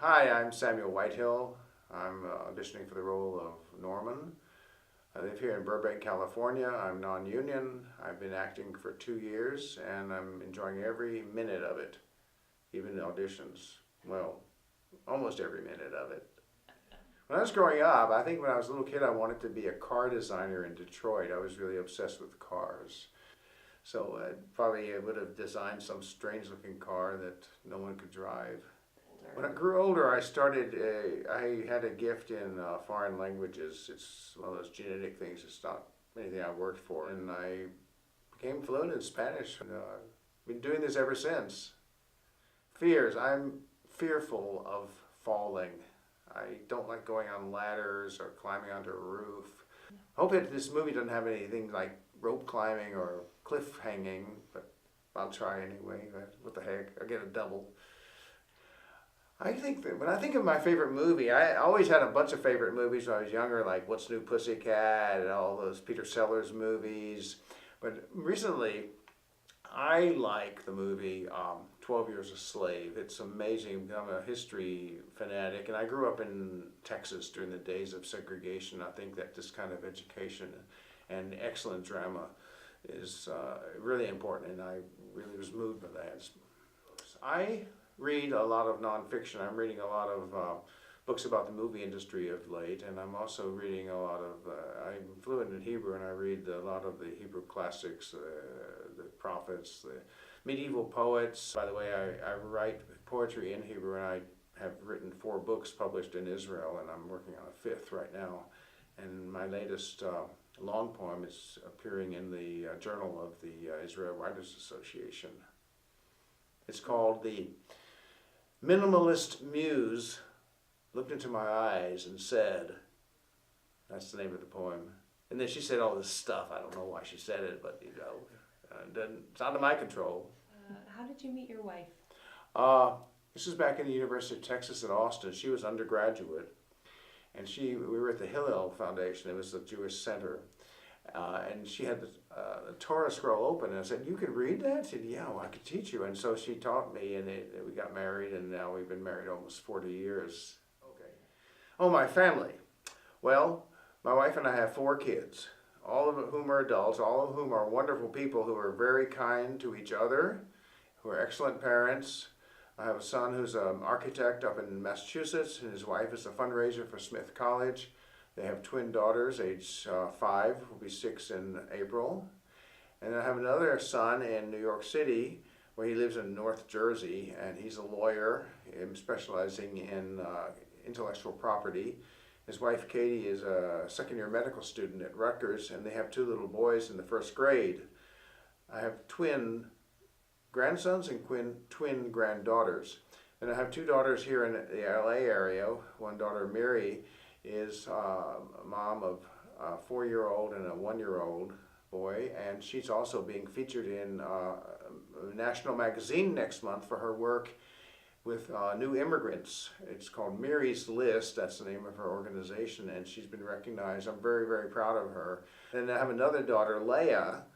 Hi, I'm Samuel Whitehill. I'm auditioning for the role of Norman. I live here in Burbank, California. I'm non-union. I've been acting for 2 years and I'm enjoying every minute of it, even the auditions. Well, almost every minute of it. When I was growing up, I think when I was a little kid, I wanted to be a car designer in Detroit. I was really obsessed with cars. So probably I would have designed some strange looking car that no one could drive. When I grew older, I had a gift in foreign languages. It's one of those genetic things. It's not anything I worked for. And I became fluent in Spanish. I've been doing this ever since. Fears. I'm fearful of falling. I don't like going on ladders or climbing onto a roof. I hope that this movie doesn't have anything like rope climbing or cliff hanging, but I'll try anyway. What the heck? I'll get a double. I think that when I think of my favorite movie, I always had a bunch of favorite movies when I was younger, like What's New Pussycat and all those Peter Sellers movies. But recently, I like the movie 12 Years a Slave. It's amazing. I'm a history fanatic, and I grew up in Texas during the days of segregation. I think that this kind of education and excellent drama is really important, and I really was moved by that. I read a lot of nonfiction. I'm reading a lot of books about the movie industry of late, and I'm also reading a lot of, I'm fluent in Hebrew, and I read a lot of the Hebrew classics, the prophets, the medieval poets. By the way, I write poetry in Hebrew, and I have written 4 books published in Israel, and I'm working on a 5th right now. And my latest long poem is appearing in the Journal of the Israel Writers Association. It's called The Minimalist Muse Looked into my eyes and said, that's the name of the poem. And then she said all this stuff. I don't know why she said it, but it's out of my control. How did you meet your wife? This is back in the University of Texas at Austin. She was undergraduate, and we were at the Hillel Foundation. It was the Jewish Center. And she had the Torah scroll open, and I said, "You could read that?" She said, "Yeah, well, I could teach you." And so she taught me, and we got married, and now we've been married almost 40 years. Okay. Oh, my family. Well, my wife and I have 4 kids, all of whom are adults, all of whom are wonderful people who are very kind to each other, who are excellent parents. I have a son who's an architect up in Massachusetts, and his wife is a fundraiser for Smith College. They have twin daughters, age 5, will be 6 in April. And I have another son in New York City, where he lives in North Jersey, and he's a lawyer specializing in intellectual property. His wife, Katie, is a second-year medical student at Rutgers, and they have 2 little boys in the 1st grade. I have twin grandsons and twin granddaughters. And I have 2 daughters here in the LA area. One daughter, Mary, is a mom of a 4-year-old and a 1-year-old boy, and she's also being featured in a national magazine next month for her work with new immigrants. It's called Mary's List, that's the name of her organization, and she's been recognized. I'm very, very proud of her. And I have another daughter, Leah,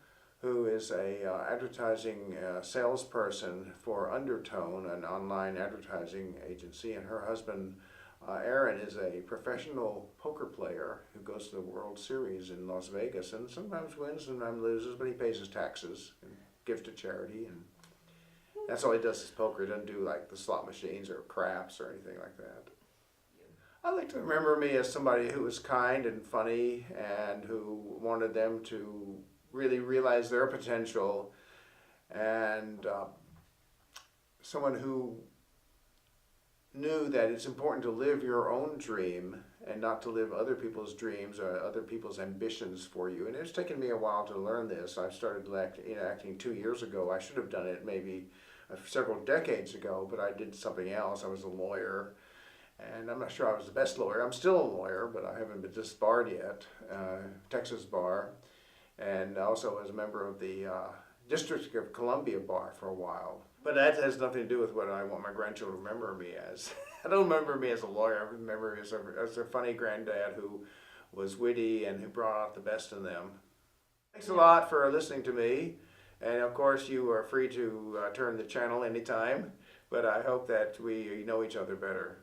who is a advertising salesperson for Undertone, an online advertising agency, and her husband, Aaron, is a professional poker player who goes to the World Series in Las Vegas and sometimes wins, sometimes loses, but he pays his taxes and gives to charity, and that's all he does is poker. He doesn't do like the slot machines or craps or anything like that. I like to remember me as somebody who was kind and funny and who wanted them to really realize their potential, and someone who knew that it's important to live your own dream and not to live other people's dreams or other people's ambitions for you. And it's taken me a while to learn this. I started acting 2 years ago. I should have done it maybe several decades ago, but I did something else. I was a lawyer, and I'm not sure I was the best lawyer. I'm still a lawyer, but I haven't been disbarred yet, Texas bar, and also as a member of the District of Columbia bar for a while. But that has nothing to do with what I want my grandchildren to remember me as. I don't remember me as a lawyer. I remember me as a funny granddad who was witty and who brought out the best in them. Thanks a lot for listening to me. And of course, you are free to turn the channel anytime. But I hope that we know each other better.